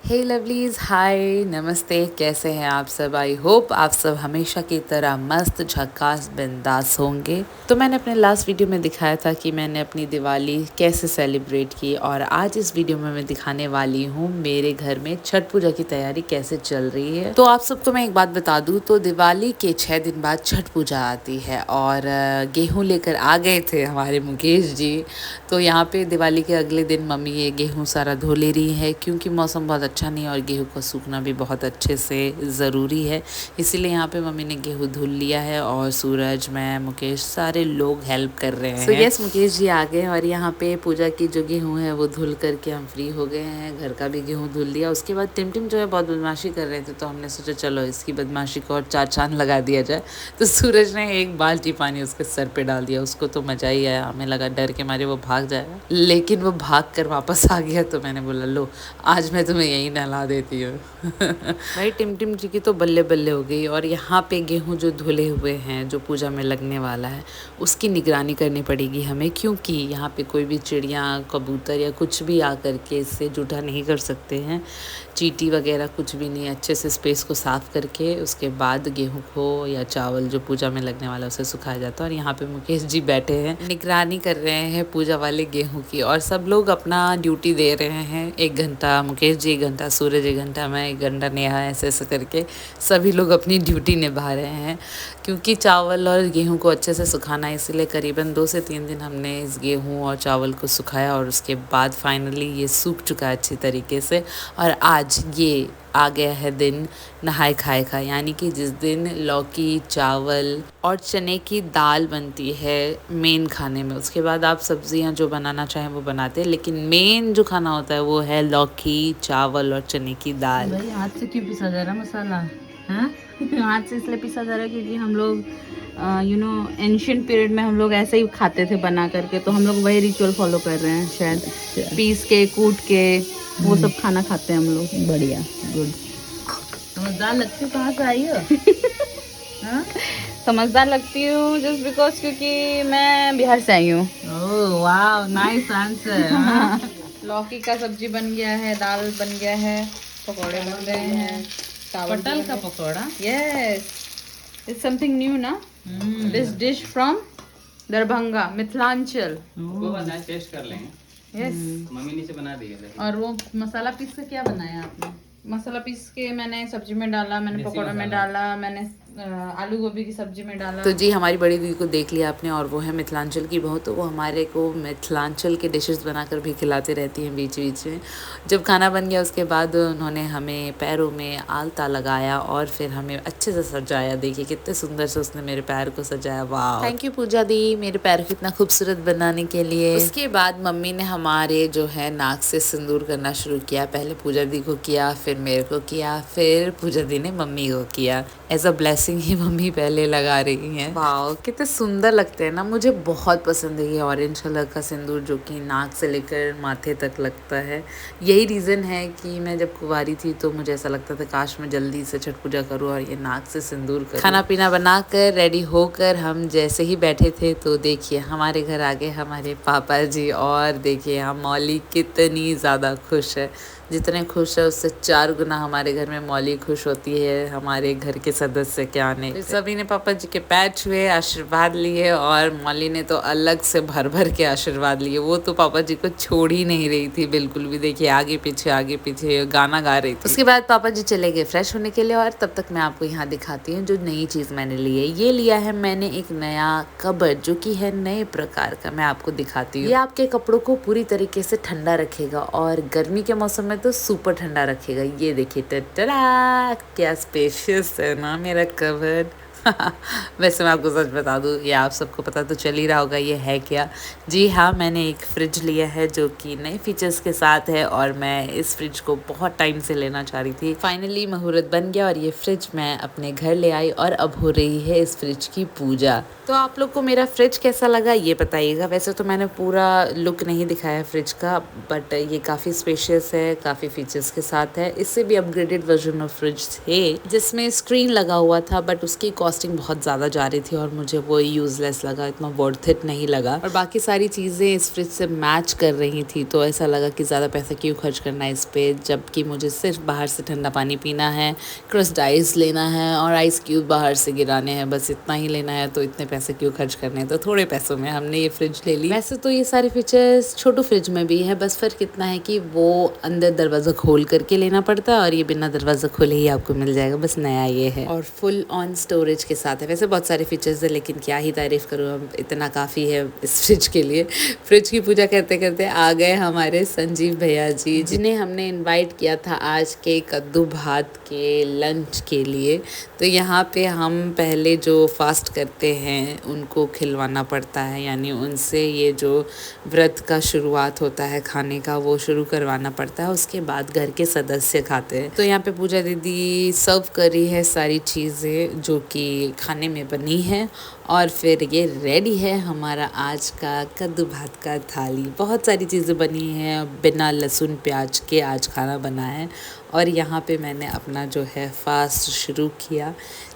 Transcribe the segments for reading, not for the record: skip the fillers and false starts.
हे lovelies, हाय, नमस्ते। कैसे हैं आप सब? आई होप आप सब हमेशा की तरह मस्त झक्कास बिंदास होंगे। तो मैंने अपने लास्ट वीडियो में दिखाया था कि मैंने अपनी दिवाली कैसे सेलिब्रेट की, और आज इस वीडियो में मैं दिखाने वाली हूँ मेरे घर में छठ पूजा की तैयारी कैसे चल रही है। तो आप सबको मैं एक बात बता दूँ, तो दिवाली के 6 दिन बाद छठ पूजा आती है, और गेहूँ लेकर आ गए थे हमारे मुकेश जी। तो यहाँ पे दिवाली के अगले दिन मम्मी ये गेहूँ सारा धो ले रही है, क्योंकि मौसम बहुत अच्छा नहीं है और गेहूँ का सूखना भी बहुत अच्छे से ज़रूरी है। इसीलिए यहाँ पे मम्मी ने गेहूँ धुल लिया है, और सूरज, मैं, मुकेश, सारे लोग हेल्प कर रहे हैं। यस, मुकेश जी आ गए, और यहाँ पे पूजा की जो गेहूँ है वो धुल करके हम फ्री हो गए हैं। घर का भी गेहूँ धुल लिया। उसके बाद टिमटिम जो है बहुत बदमाशी कर रहे थे, तो हमने सोचा चलो इसकी बदमाशी को और चार चांद लगा दिया जाए। तो सूरज ने एक बाल्टी पानी उसके सर पे डाल दिया। उसको तो मजा ही आया, हमें लगा डर के मारे वो भाग जाएगा, लेकिन वो भाग कर वापस आ गया। तो मैंने बोला लो आज मैं तुम्हें यही नहला देती हूँ। भाई टिमटिम जी की तो बल्ले बल्ले हो गई। और यहाँ पे गेहूँ जो धुले हुए हैं, जो पूजा में लगने वाला है, उसकी निगरानी करनी पड़ेगी हमें, क्योंकि यहाँ पे कोई भी चिड़िया, कबूतर या कुछ भी आकर के इससे जूठा नहीं कर सकते हैं। चींटी वगैरह कुछ भी नहीं। अच्छे से स्पेस को साफ़ करके उसके बाद गेहूँ को या चावल जो पूजा में लगने वाला है उसे सुखाया जाता है। और यहाँ पे मुकेश जी बैठे हैं, निगरानी कर रहे हैं पूजा वाले गेहूँ की, और सब लोग अपना ड्यूटी दे रहे हैं। 1 घंटा मुकेश जी, 1 घंटा सूरज, 1 घंटा मैं, 1 घंटा नेहा, ऐसे ऐसे करके सभी लोग अपनी ड्यूटी निभा रहे हैं। क्योंकि चावल और गेहूँ को अच्छे से सुखाना है, इसलिए करीबन 2 से 3 दिन हमने इस गेहूँ और चावल को सुखाया, और उसके बाद फाइनली ये सूख चुका है अच्छी तरीके से। और आज ये आ गया है दिन नहाय खाए का, यानी कि जिस दिन लौकी, चावल और चने की दाल बनती है मेन खाने में। उसके बाद आप सब्जियां जो बनाना चाहें वो बनाते हैं, लेकिन मेन जो खाना होता है वो है लौकी, चावल और चने की दाल। भाई हाथ से क्यों पिसा जा रहा मसाला? हाँ हाथ से इसलिए पिसा जा रहा है क्योंकि हम लोग एंशियंट पीरियड में हम लोग ऐसे ही खाते थे बना करके, तो हम लोग वही रिचुअल फॉलो कर रहे हैं शायद। पीस के, कूट के वो सब खाना खाते हैं हम लोग। बढ़िया, गुड। समझदार लगती हूँ। कहाँ से आई हो? हाँ? समझदार लगती हूँ जस्ट बिकॉज क्योंकि मैं बिहार से आई हूँ। ओह वाह, नाइस आंसर। लौकी का सब्जी बन गया है, दाल बन गया है, पकौड़े बन गए हैं, पटल का पकौड़ा। यस, इट्स समथिंग न्यू ना। This dish from Darbhanga, Mithilanchal. Taste कर लेंगे। यस, मम्मी नीचे बना दी है। और वो मसाला पीस के क्या बनाया आपने? मसाला पीस के मैंने सब्जी में डाला, मैंने पकौड़े में डाला, मैंने आलू गोभी की सब्जी में डाला। तो जी हमारी बड़ी दीदी को देख लिया आपने, और वो है मिथिलांचल की बहू। तो वो हमारे को मिथिलांचल के डिशेस बनाकर भी खिलाते रहती हैं बीच बीच में। जब खाना बन गया उसके बाद उन्होंने हमें पैरों में आलता लगाया, और फिर हमें अच्छे से सजाया। देखिए कितने सुंदर से उसने मेरे पैर को सजाया। वाह, थैंक यू पूजा दी, मेरे पैर को इतना खूबसूरत बनाने के लिए। उसके बाद मम्मी ने हमारे जो है नाक से सिंदूर करना शुरू किया। पहले पूजा दी को किया, फिर मेरे को किया, फिर पूजा दी ने मम्मी को किया। एज अ ब्लेसिंग ही मम्मी पहले लगा रही हैं। वाह कितने सुंदर लगते हैं ना। मुझे बहुत पसंद है ये ऑरेंज कलर का सिंदूर, जो कि नाक से लेकर माथे तक लगता है। यही रीज़न है कि मैं जब कुंवारी थी तो मुझे ऐसा लगता था काश मैं जल्दी से छठ पूजा करूँ और ये नाक से सिंदूर करूँ। खाना पीना बनाकर रेडी होकर हम जैसे ही बैठे थे, तो देखिए हमारे घर आ गए हमारे पापा जी, और देखिए हम मौली कितनी ज़्यादा खुश है। जितने खुश है उससे 4 गुना हमारे घर में मौली खुश होती है हमारे घर के सदस्य के आने। तो सभी ने पापा जी के पैर छुए, आशीर्वाद लिए, और मौली ने तो अलग से भर भर के आशीर्वाद लिए। वो तो पापा जी को छोड़ ही नहीं रही थी बिल्कुल भी। देखिए आगे पीछे गाना गा रही थी। उसके बाद पापा जी चले गए फ्रेश होने के लिए, और तब तक मैं आपको यहाँ दिखाती हूँ जो नई चीज़ मैंने ली है। ये लिया है मैंने एक नया कबर्ड, जो कि है नए प्रकार का। मैं आपको दिखाती हूँ। ये आपके कपड़ों को पूरी तरीके से ठंडा रखेगा, और गर्मी के मौसम में तो सुपर ठंडा रखेगा। ये देखिए टटरा, क्या स्पेशियस है ना मेरा कबर्ड। वैसे मैं आपको सच बता दूँ, ये आप सबको पता तो चल ही रहा होगा ये है क्या। जी हाँ, मैंने एक फ्रिज लिया है जो कि नए फीचर्स के साथ है, और मैं इस फ्रिज को बहुत टाइम से लेना चाह रही थी। फाइनली मुहूर्त बन गया, और ये फ्रिज मैं अपने घर ले आई, और अब हो रही है इस फ्रिज की पूजा। तो आप लोग को मेरा फ्रिज कैसा लगा ये बताइएगा। वैसे तो मैंने पूरा लुक नहीं दिखाया फ्रिज का, बट ये काफ़ी स्पेशियस है, काफ़ी फीचर्स के साथ है। इससे भी अपग्रेडेड वर्जन ऑफ फ्रिज थे जिसमें स्क्रीन लगा हुआ था, बट उसकी कॉस्टिंग बहुत ज़्यादा जा रही थी और मुझे वो यूज़लेस लगा, इतना वर्थ इट नहीं लगा। और बाकी सारी चीज़ें इस फ्रिज से मैच कर रही थी, तो ऐसा लगा कि ज़्यादा पैसा क्यों खर्च करना है इस पर, जबकि मुझे सिर्फ बाहर से ठंडा पानी पीना है, क्रस्ड आइस लेना है और आइस क्यूब बाहर से गिराने हैं, बस इतना ही लेना है। तो इतने पैसे क्यों खर्च करने हैं, तो थोड़े पैसों में हमने ये फ्रिज ले ली। वैसे तो ये सारे फीचर्स छोटू फ्रिज में भी है, बस फ़र्क इतना है कि वो अंदर दरवाज़ा खोल करके लेना पड़ता है और ये बिना दरवाज़ा खोले ही आपको मिल जाएगा, बस नया ये है। और फुल ऑन स्टोरेज के साथ है। वैसे बहुत सारे फीचर्स है, लेकिन क्या ही तारीफ़ करूँ, अब इतना काफ़ी है इस फ्रिज के लिए। फ्रिज की पूजा करते करते आ गए हमारे संजीव भैया जी, जिन्हें हमने इनवाइट किया था आज के कद्दू भात के लंच के लिए। तो यहाँ पे हम पहले जो फास्ट करते हैं उनको खिलवाना पड़ता है, यानी उनसे ये जो व्रत का शुरुआत होता है खाने का वो शुरू करवाना पड़ता है, उसके बाद घर के सदस्य खाते हैं। तो यहाँ पे पूजा दीदी सर्व कर रही है सारी चीज़ें जो कि खाने में बनी है, और फिर ये रेडी है हमारा आज का कद्दू भात का थाली। बहुत सारी चीज़ें बनी हैं, बिना लहसुन प्याज के आज खाना बना है। और यहाँ पे मैंने अपना जो है फास्ट शुरू किया,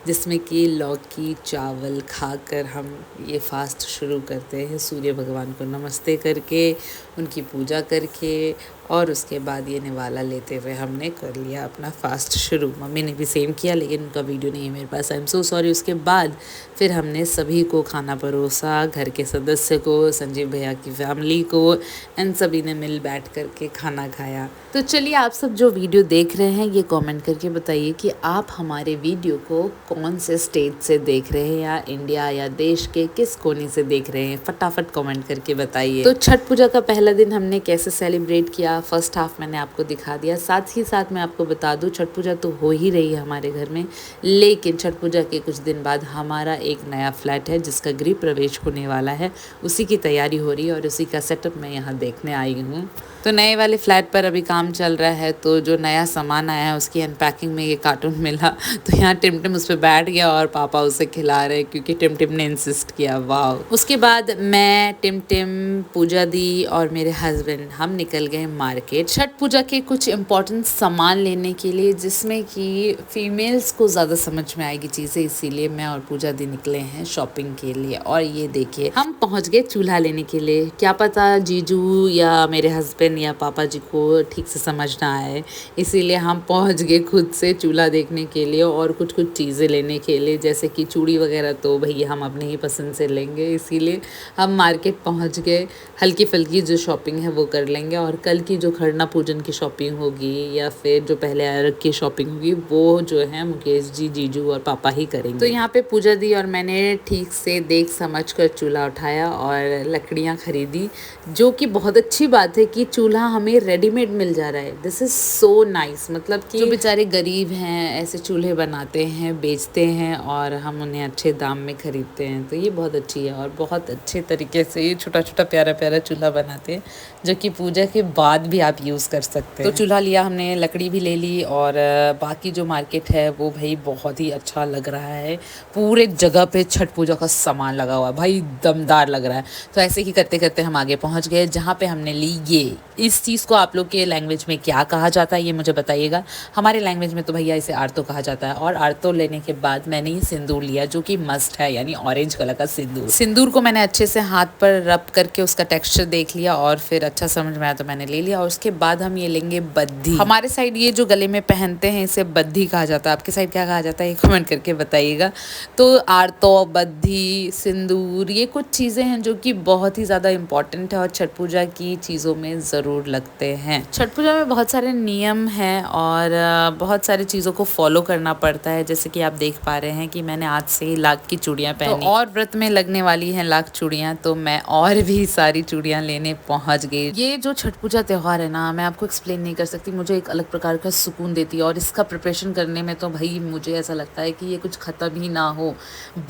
जिसमें कि लौकी चावल खाकर हम ये फास्ट शुरू करते हैं, सूर्य भगवान को नमस्ते करके, उनकी पूजा करके, और उसके बाद ये निवाला लेते हुए हमने कर लिया अपना फास्ट शुरू। मम्मी ने भी सेम किया, लेकिन उनका वीडियो नहीं है मेरे पास, आई एम सो सॉरी। उसके बाद फिर हमने सभी को खाना परोसा, घर के सदस्य को, संजीव भैया की फैमिली को, एंड सभी ने मिल बैठ करके खाना खाया। तो चलिए, आप सब जो वीडियो देख रहे हैं ये कमेंट करके बताइए कि आप हमारे वीडियो को कौन से स्टेट से देख रहे हैं, या इंडिया या देश के किस कोने से देख रहे हैं, फटाफट कमेंट करके बताइए। तो छठ पूजा का पहला दिन हमने कैसे सेलिब्रेट किया, फर्स्ट हाफ मैंने आपको दिखा दिया। साथ ही साथ मैं आपको बता दूं, छठ पूजा तो हो ही रही है हमारे घर में, लेकिन छठ पूजा के कुछ दिन बाद हमारा एक नया फ्लैट है जिसका गृह प्रवेश होने वाला है, उसी की तैयारी हो रही है और उसी का सेटअप मैं यहाँ देखने आई हूँ। तो नए वाले फ्लैट पर अभी काम चल रहा है, तो जो नया सामान आया है उसकी अनपैकिंग में ये कार्टून मिला, तो यहाँ टिमटिम उस पर बैठ गया और पापा उसे खिला रहे क्योंकि टिमटिम ने इंसिस्ट किया। वाह। उसके बाद मैं, टिमटिम, पूजा दी और मेरे हस्बैंड हम निकल गए मार्केट छठ पूजा के कुछ इम्पोर्टेंट सामान लेने के लिए, जिसमें कि फीमेल्स को ज़्यादा समझ में आएगी चीज़ें, इसीलिए मैं और पूजा दी निकले हैं शॉपिंग के लिए। और ये देखिए, हम पहुँच गए चूल्हा लेने के लिए। क्या पता जीजू या मेरे हस्बैंड या पापा जी को ठीक से समझ ना आए, इसीलिए हम पहुंच गए खुद से चूल्हा देखने के लिए और कुछ चीज़ें लेने के लिए, जैसे कि चूड़ी वगैरह तो भैया हम अपने ही पसंद से लेंगे, इसीलिए हम मार्केट पहुंच गए। हल्की फुल्की जो शॉपिंग है वो कर लेंगे, और कल की जो खरना पूजन की शॉपिंग होगी या फिर जो पहले अर्घ की शॉपिंग होगी वो जो है मुकेश जी, जीजू और पापा ही करेंगे। तो यहाँ पे पूजा दी और मैंने ठीक से देख समझ कर चूल्हा उठाया और लकड़ियाँ खरीदी, जो कि बहुत अच्छी बात है कि चूल्हा हमें रेडीमेड मिल जा रहा है। This is so nice. मतलब कि जो बेचारे गरीब हैं ऐसे चूल्हे बनाते हैं, बेचते हैं और हम उन्हें अच्छे दाम में खरीदते हैं, तो ये बहुत अच्छी है। और बहुत अच्छे तरीके से ये छोटा छोटा प्यारा प्यारा चूल्हा बनाते हैं, जो कि पूजा के बाद भी आप यूज़ कर सकते हैं। तो चूल्हा लिया हमने, लकड़ी भी ले ली, और बाकी जो मार्केट है वो भाई बहुत ही अच्छा लग रहा है। पूरे जगह पे छठ पूजा का सामान लगा हुआ है भाई, दमदार लग रहा है। तो ऐसे ही करते करते हम आगे पहुँच गए, जहाँ पे हमने ली ये। इस चीज़ को आप लोग के लैंग्वेज में क्या कहा जाता है ये मुझे बताइएगा। हमारे लैंग्वेज में तो भैया इसे आरतो कहा जाता है। और आरतो लेने के बाद मैंने ये सिंदूर लिया, जो कि मस्ट है, यानी ऑरेंज कलर का सिंदूर। सिंदूर को मैंने अच्छे से हाथ पर रब करके उसका टेक्सचर देख लिया और फिर अच्छा समझ में आया तो मैंने ले लिया। और उसके बाद हम ये लेंगे बद्धी। हमारे साइड ये जो गले में पहनते हैं इसे बद्धी कहा जाता है, आपके साइड क्या कहा जाता है ये कमेंट करके बताइएगा। तो आरतो, बद्धी, सिंदूर, ये कुछ चीज़ें हैं जो कि बहुत ही ज़्यादा इंपॉर्टेंट है और छठ पूजा की चीज़ों में ज़रूर लगते हैं। छठ पूजा में बहुत सारे नियम हैं और बहुत सारी चीज़ों को फॉलो करना पड़ता है, जैसे कि आप देख पा रहे हैं कि मैंने आज से ही लाख की चूड़ियाँ पहनी, तो और व्रत में लगने वाली हैं लाख चूड़ियाँ, तो मैं और भी सारी चूड़ियाँ लेने पहुँच गई। ये जो छठ पूजा त्यौहार है ना, मैं आपको एक्सप्लेन नहीं कर सकती, मुझे एक अलग प्रकार का सुकून देती है। और इसका प्रिपरेशन करने में तो भाई मुझे ऐसा लगता है कि ये कुछ ख़त्म ही ना हो।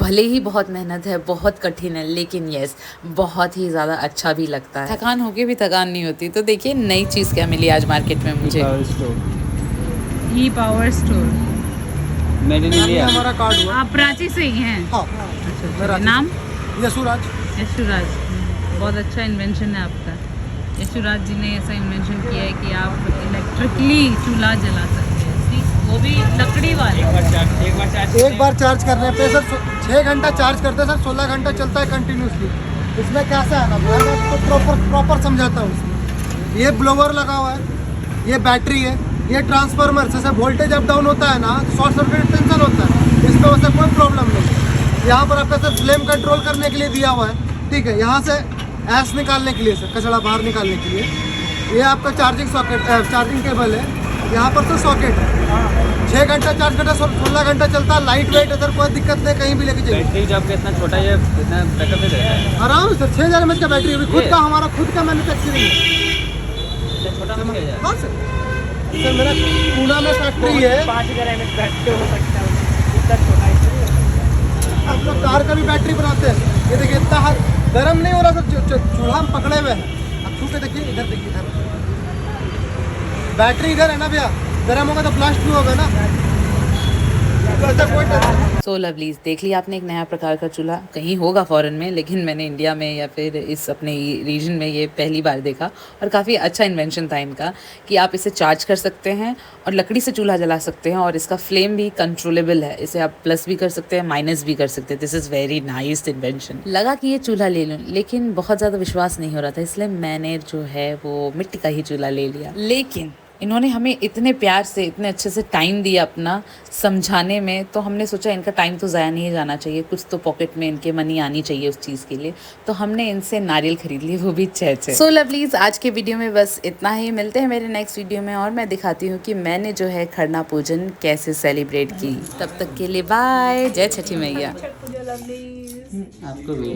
भले ही बहुत मेहनत है, बहुत कठिन है, लेकिन यस बहुत ही ज़्यादा अच्छा भी लगता है। थकान होके भी थकान नहीं होती। तो देखिए नई चीज़ क्या मिली आज मार्केट में मुझे। ई पावर स्टोर मैंने नहीं लिया। हमारा कार्ड हुआ। आप रांची से ही हैं? हाँ, अच्छा, नाम? यशुराज। यशुराज, बहुत अच्छा इन्वेंशन है आपका। यशुराज जी ने ऐसा इन्वेंशन किया है कि आप इलेक्ट्रिकली चूल्हा जला सकते हैं। वो भी लकड़ी वाले। एक बार चार्ज करने पे सर 6 घंटा चार्ज करते हैं सर, 16 घंटा चलता है कंटिन्यूसली। इसमें कैसा है ना, मैं आपको प्रॉपर समझाता हूँ। ये ब्लोवर लगा हुआ है, ये बैटरी है, ये ट्रांसफार्मर, जैसे वोल्टेज अप डाउन होता है ना, शॉर्ट सर्किट टेंशन होता है, इसमें वैसे कोई प्रॉब्लम नहीं। यहाँ पर आपका सर फ्लेम कंट्रोल करने के लिए दिया हुआ है, ठीक है। यहाँ से ऐश निकालने के लिए सर, कचरा बाहर निकालने के लिए ये आपका चार्जिंग सॉकेट, चार्जिंग केबल है। यहाँ पर तो सॉकेट है, 6 घंटा चार्ज करता है, 16 घंटा चलता है, लाइट वेट है सर, कोई दिक्कत नहीं, कहीं भी लेके चलिए। बैटरी जो आपका इतना छोटा है, इतना बैकअप दे देता है आराम से सर, 6000 mAh का बैटरी है, खुद का, हमारा खुद का मैन्युफैक्चरिंग है। छोटा है। हाँ सर, सर मेरा पूना में फैक्ट्री है। 5000 mAh बैटरी हो सकता है, इतना छोटा है। आप लोग कार का भी बैटरी बनाते हैं, ये देखिए इतना गर्म नहीं हो रहा सर, चूल्हा हम पकड़े हुए हैं। अब छू के देखिए, इधर देखिए, इधर बैटरी इधर है ना भैया, गर्म होगा तो ब्लास्ट भी होगा ना, तो ऐसा कोई टेंशन। सो लवलीज, देख लिया आपने एक नया प्रकार का चूल्हा। कहीं होगा फॉरेन में, लेकिन मैंने इंडिया में या फिर इस अपने रीजन में ये पहली बार देखा। और काफ़ी अच्छा इन्वेंशन था इनका कि आप इसे चार्ज कर सकते हैं और लकड़ी से चूल्हा जला सकते हैं, और इसका फ्लेम भी कंट्रोलेबल है। इसे आप प्लस भी कर सकते हैं, माइनस भी कर सकते हैं। This is very nice invention. लगा कि ये चूल्हा ले लूँ, लेकिन बहुत ज़्यादा विश्वास नहीं हो रहा था, इसलिए मैंने जो है वो मिट्टी का ही चूल्हा ले लिया। लेकिन इन्होंने हमें इतने प्यार से, इतने अच्छे से टाइम दिया अपना समझाने में, तो हमने सोचा इनका टाइम तो ज़ाया नहीं जाना चाहिए, कुछ तो पॉकेट में इनके मनी आनी चाहिए उस चीज़ के लिए। तो हमने इनसे नारियल खरीद लिए, वो भी 6। सो लवलीज, आज के वीडियो में बस इतना ही। मिलते हैं मेरे नेक्स्ट वीडियो में, और मैं दिखाती हूँ कि मैंने जो है खरना पूजन कैसे सेलिब्रेट की। तब तक के लिए बाय, जय छठी मैया। आपको भी।